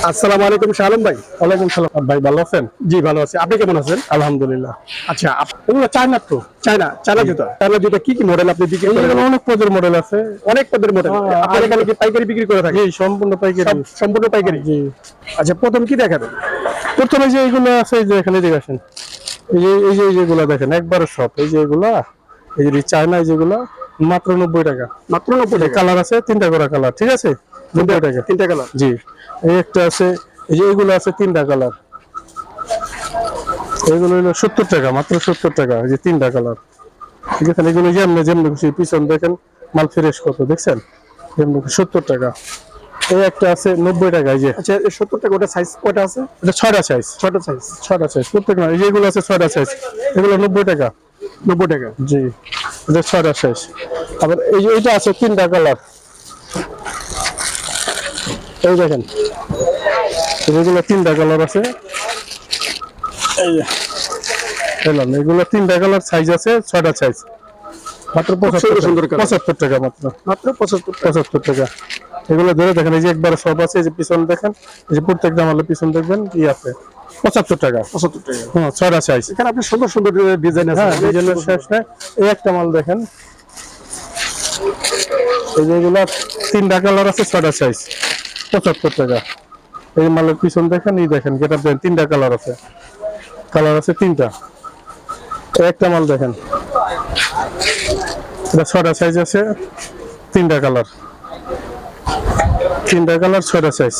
আসসালামু আলাইকুম শালম ভাই। ওয়ালাইকুম সালাম ভাই, ভালো আছেন? জি ভালো আছি, আপনি কেমন আছেন? আলহামদুলিল্লাহ। আচ্ছা, এগুলো চায়না তো? চায়না জুতা। চায়না জুতা কি কি মডেল আপনি বিক্রি করেন? এগুলো অনেক পদের মডেল আছে। অনেক পদের মডেল। আপনার এখানে কি পাইকারি বিক্রি করে থাকেন? জি, সম্পূর্ণ পাইকারি। সম্পূর্ণ পাইকারি। জি, আচ্ছা, প্রথম কি দেখাবেন? প্রথমে যে এইগুলো আছে, এই যে এখানে দিকে আসেন। এই যে যেগুলো দেখেন একবারে সব, এই যে এগুলা, এই যে চায়না, যেগুলা মাত্র 90 টাকা। মাত্র 90 টাকা। কালার আছে তিনটা করে কালার, ঠিক আছে? 90 টাকা। তিনটা কালার। জি, এই একটা আছে, এই যে এগুলো আছে তিনটা কালার, এগুলো হলো 70 টাকা, মাত্র 70 টাকা। এই যে তিনটা কালার, ঠিক আছে? এগুলো যেমনি যেমনি খুশি, পিছন দেখেন মাল ফ্রেশ কত, দেখছেন? যেমনি 70 টাকা। এই একটা আছে 90 টাকা। এই যে আচ্ছা, 70 টাকা। ওটা সাইজ কয়টা আছে? এটা ছয়টা সাইজ, ছয়টা সাইজ। ছয়টা সাইজ প্রত্যেক না। এই যেগুলো আছে ছয়টা সাইজ, এগুলো 90 টাকা। 90 টাকা। জি, এটা ছয়টা সাইজ। আবার এই যে এইটা আছে তিনটা কালার, এই দেখেন এগুলো তিনটা কালার আছে। এই যে এলাম, এগুলো তিনটা কালার, সাইজ আছে ছয়টা সাইজ, মাত্র সুন্দর কালার। 75 টাকা। মাত্র মাত্র 75 টাকা। 75 টাকা। এগুলো ধরে দেখেন, এই যে একবার সব আছে, এই যে পিছন দেখেন, এই যে প্রত্যেকটা মালের পিছন দেখবেন কি আছে, 75 টাকা। 75 টাকা। হ্যাঁ, ছয়টা সাইজ। এখানে আপনি সুন্দর সুন্দর ডিজাইন আছে। হ্যাঁ, ডিজাইনের শেষ নেই। এই একটা মাল দেখেন, এই যে এগুলা তিনটা কালার আছে, ছয়টা সাইজ, 75 টাকা। এই মালের পিছন দেখেন, এই দেখেন যেটা দেন, তিনটা কালার আছে, কালার আছে তিনটা। এই একটা মাল দেখেন, এটা ছয়টা সাইজ আছে, তিনটা কালার, তিনটা কালার, ছয়টা সাইজ,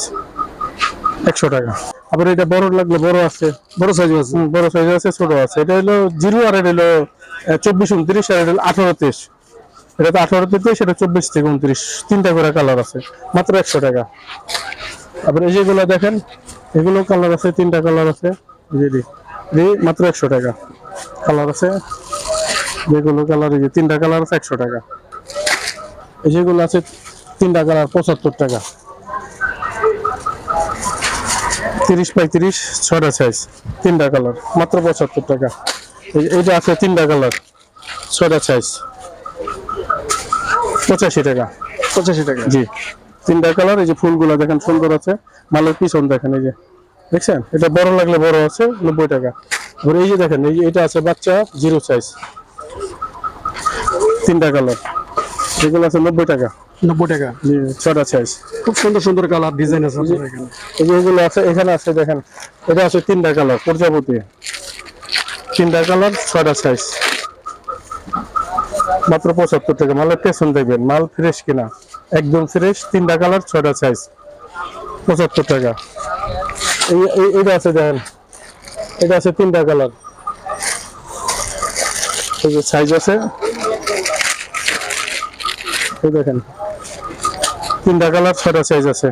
100 টাকা। আবার এটা বড় লাগলে বড় আছে, বড় সাইজ আছে। বড় সাইজ আছে, ছোট আছে। এটা হলো 0, আর এটা হলো 24, 29, আর এটা হলো 18, 23। এটা তো 18 থেকে 23, এটা 24 থেকে 29, তিনটা করে কালার আছে, মাত্র 100 টাকা। আবার এই যেগুলো দেখেন, এগুলো কালার আছে, তিনটা কালার আছে, মাত্র 100 টাকা। কালার আছে, যেগুলো কালার, এই যে তিনটা কালার আছে, 100 টাকা। এই যেগুলো আছে তিনটা কালার, 75 টাকা। 30, 35, ছয়টা সাইজ, তিনটা কালার, মাত্র 75 টাকা। এইটা আছে তিনটা কালার, ছয়টা সাইজ, 85 টাকা। 85 টাকা। জি, তিনটা কালার। এই যে ফুলগুলো দেখেন সুন্দর আছে, মালের পিছন দেখেন, এই যে দেখছেন, এটা বড় লাগলে বড় আছে, 90 টাকা। আর এই যে দেখেন, এই যে এটা আছে বাচ্চা 0 সাইজ, তিনটা কালার, এগুলো আছে 90 টাকা। 90 টাকা। জি, ছয়টা সাইজ। খুব সুন্দর সুন্দর কালার ডিজাইন আছে আপনার এখানে। এই যে এগুলো আছে, এখানে আছে দেখেন, এটা আছে তিনটা কালার, প্রজাপতি, তিনটা কালার, ছয়টা সাইজ, মাত্র 75 টাকা। মালের পেছন দেখবেন, মাল ফ্রেশ কিনা, একদম ফ্রেশ, তিনটা কালার, ছয়টা সাইজ, 75 টাকা। এইটা আছে দেখেন, এটা আছে তিনটা কালার, এই যে সাইজ আছে, এই দেখেন তিনটা কালার, ছয়টা সাইজ আছে।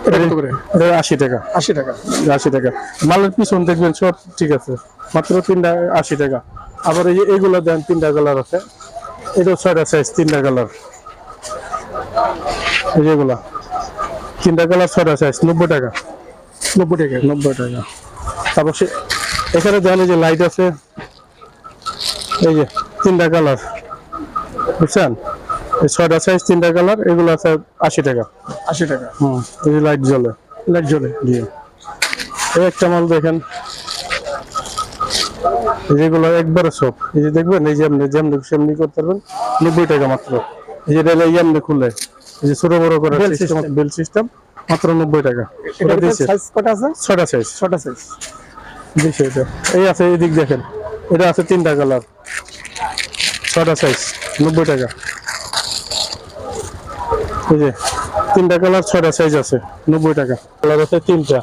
এটা কত করে? এটা 80 টাকা। 80 টাকা। 80 টাকা। মালের পিছন দেখবেন সব ঠিক আছে, মাত্র তিনটা 80 টাকা। আবার এই যে এগুলো দেন, তিনটা কালার আছে, এটাও ছয়টা সাইজ, তিনটা কালার, এই যেগুলা তিনটা কালার, ছয়টা সাইজ, 90 টাকা। 90 টাকা। 90 টাকা। তারপর এখানে দেন, এই যে লাইট আছে, এই যে তিনটা কালার, বুঝছেন? এই ছয়টা সাইজ, তিনটা কালার, এগুলো আছে 80 টাকা। 80 টাকা। এই যে লাইট জ্বলে, লাইট জ্বলে। জি। এই একটা মাল দেখেন, যেগুলো একবারে সব, এই যে দেখবেন, এই যে এমনি যেমনি সেমনি করতে পারবেন, 90 টাকা মাত্র। এই যে এটা এমনি খুলে, এই যে ছোট বড় করে bell system, system. Bell system, মাত্র 90 টাকা। এটা ওটা দিয়েছে সাইজ কত আছে? ছয়টা সাইজ, ছয়টা সাইজ। দিয়েছে এটা। এই আছে, এই দিক দেখেন, এটা আছে তিনটা কালার, ছয়টা সাইজ, 90 টাকা। এই যে তিনটা কালার, ছয়টা সাইজ আছে, 90 টাকা। কালার আছে তিনটা,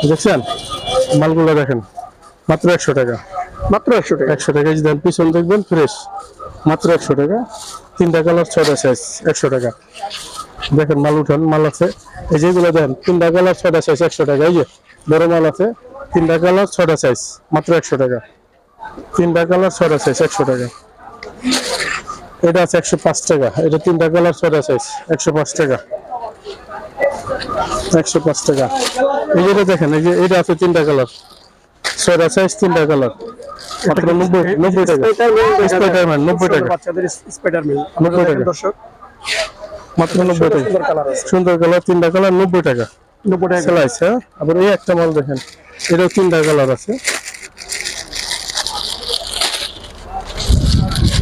দেখছেন? মালগুলো দেখেন, মাত্র 100 টাকা। মাত্র 100 টাকা। 100 টাকা। এই যে দেন, পিছন দেখবেন ফ্রেশ, মাত্র 100 টাকা। তিনটা কালার, ছয়টা সাইজ, 100 টাকা। দেখেন মাল উঠান, মাল আছে, এই যেগুলো দেন, তিনটা কালার, ছয়টা সাইজ, 100 টাকা। এই যে বড় মাল আছে, তিনটা কালার, ছয়টা সাইজ, মাত্র 100 টাকা। তিনটা কালার, ছয়টা সাইজ, 100 টাকা। এটা আছে 105 টাকা। এটা তিনটা কালার, ছয়টা সাইজ, 105 টাকা। 105 টাকা। এই যেটা দেখেন, এই যে এটা আছে তিনটা কালার, ছয়টা সাইজ, তিনটা কালার, মাত্র 90 টাকা। স্পাইডারম্যান 90 টাকা। বাচ্চাদের স্পাইডারম্যান। 90 টাকা। দর্শক, মাত্র 90 টাকা। সুন্দর কালার আছে, সুন্দর কালার, তিনটা কালার 90 টাকা 90 টাকা। সেলাইস। হ্যাঁ, আবার এই একটা মাল দেখেন, এটাও তিনটা কালার আছে,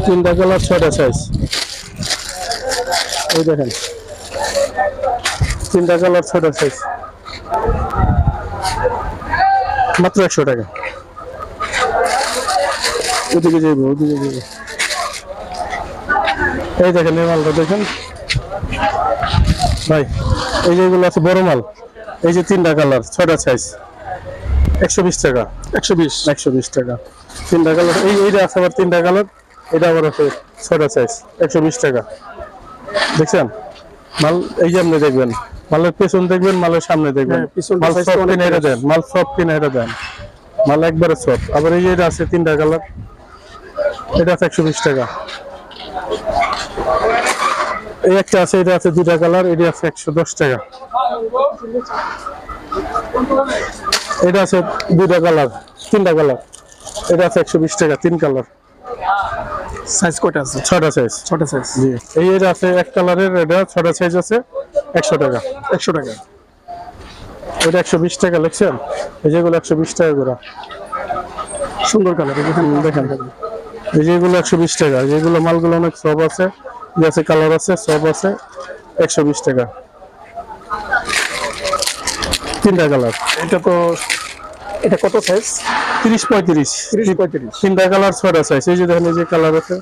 তিনটা কালার, 6টা সাইজ। এই দেখেন, তিনটা কালার, 6টা সাইজ, মাত্র 100 টাকা। ওদিকে যাইব, ওদিকে যাইব। এই দেখেন, এই মালটা দেখেন ভাই, এই যেগুলো আছে বড় মাল, এই যে তিনটা কালার, 6টা সাইজ, 120 টাকা। 120 টাকা তিনটা কালার। এইটা আছে আবার তিনটা কালার, এটা আবার আছে 6টা সাইজ, 120 টাকা। দেখছেন মাল? এই যে আপনি দেখবেন, মালের পেছন দেখবেন, মালের সামনে দেখবেন, হ্যাঁ, পিছনটা মাল size সব অনেক কিনে এটা দেন, মাল সব কিনে এটা দেন, মাল একবারে সব। আবার এই যে এটা আছে তিনটা কালার, এটা আছে 120 টাকা। এই একটা আছে, এটা আছে দুটা কালার, এটা আছে 110 টাকা। এটা আছে দুটা কালার, তিনটা কালার, এটা আছে 120 টাকা, তিন কালার। সাইজ কয়টা আছে? 6টা সাইজ। 6টা সাইজ। জি, এই এটা আছে এক কালারের, এটা 6টা সাইজ আছে, 100 টাকা। 100 টাকা। এটা 120 টাকা লিখছেন, এই যেগুলো 120 টাকা করে। সুন্দর কালার, দেখেন দেখেন, এই যেগুলো 120 টাকা, যেগুলো মালগুলো অনেক সব আছে, যে আছে কালার আছে, সব আছে, 120 টাকা, তিনটা কালার। এটা তো, এটা কত সাইজ? 30-35, 30-35। তিনটা কালার, 6টা সাইজ। এই যে দেখেন, এই যে কালার আছে,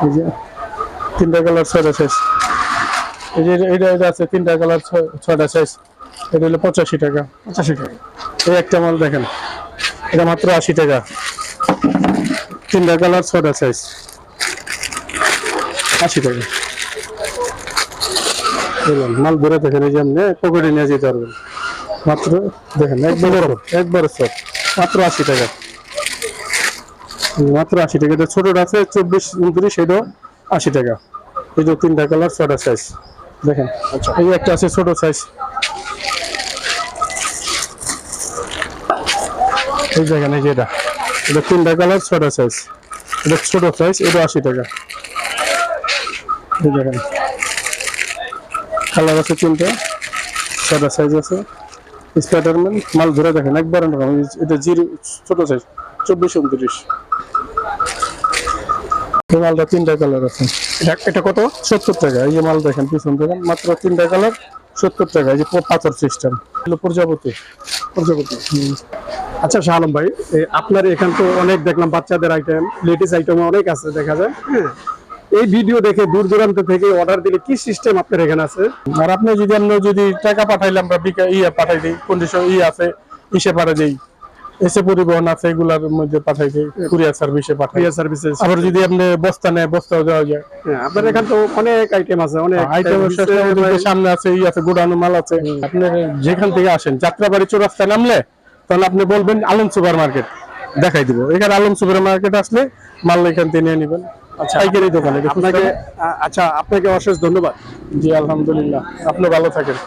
এই যে তিনটা কালার, 6টা সাইজ। এই যে এটা আছে তিনটা কালার, 6টা সাইজ, এটা হলো 85 টাকা। 85 টাকা। এই একটা মাল দেখেন, এটা মাত্র 80 টাকা, তিনটা কালার, 6টা সাইজ, 80 টাকা। বুঝলেন? মাল ধরে দেখেন, এই যে আপনি পকেটে নিয়ে যেতে পারবেন, মাত্র দেখেন একবারে সব, মাত্র 80 টাকা, মাত্র 80 টাকা। এটা ছোটটা আছে 24-29, এটাও 80 টাকা। এই যে তিনটা কালার, 6টা সাইজ দেখেন। আচ্ছা, এই একটা আছে ছোট সাইজ, এই দেখেন, এই যে এটা তিনটা কালার, 6টা সাইজ, এটা ছোট সাইজ, এটা 80 টাকা। এই দেখেন, কালার আছে তিনটা, 6টা সাইজ আছে, স্পাইডারম্যান। মাল ধরে দেখেন একবার এরকম। এটা জিরো ছোট সাইজ, 24-29। এই মালটা তিনটা কালার আছে, এটা কত? 70 টাকা। এই যে মাল দেখেন, পিছন দেখেন, মাত্র তিনটা কালার, 70 টাকা। এই যে পাথর সিস্টেম, প্রজাপতি। আচ্ছা শাহ আলম ভাই, আপনার এখান তো অনেক দেখলাম বাচ্চাদের আইটেম, লেডিস আইটেম অনেক আছে দেখা যায়। হ্যাঁ, এই ভিডিও দেখে দূর দূরান্ত থেকে অর্ডার দিলে কি সিস্টেম আপনার এখানে আছে? আর আপনি যদি টাকা পাঠাইলে আমরা পাঠাই দিই, কন্ডিশন আছে, ইসে পাঠাই দিই, এসে পরিবহন আছে, এগুলার মধ্যে পাঠাই দিই, কুরিয়ার সার্ভিসে পাঠাই। Courier services. আবার যদি আপনি বস্তা নেয়, বস্তাও দেওয়া যায়। হ্যাঁ, আপনার এখানে তো অনেক আইটেম আছে, অনেক আইটেমের সামনে আছে, আছে গোডাউন মাল আছে। আপনি যেখান থেকে আসেন, যাত্রাবাড়ি চৌরাস্তায় নামলে তাহলে আপনি বলবেন আলম সুপার মার্কেট, দেখাই দিব। এখানে আলম সুপার মার্কেট আসলে মাল এখান থেকে নিয়ে নেবেন। আচ্ছা, পাইকারি দোকানে। আপনাকে, আচ্ছা আপনাকে অশেষ ধন্যবাদ। জি, আলহামদুলিল্লাহ, আপনি ভালো থাকেন।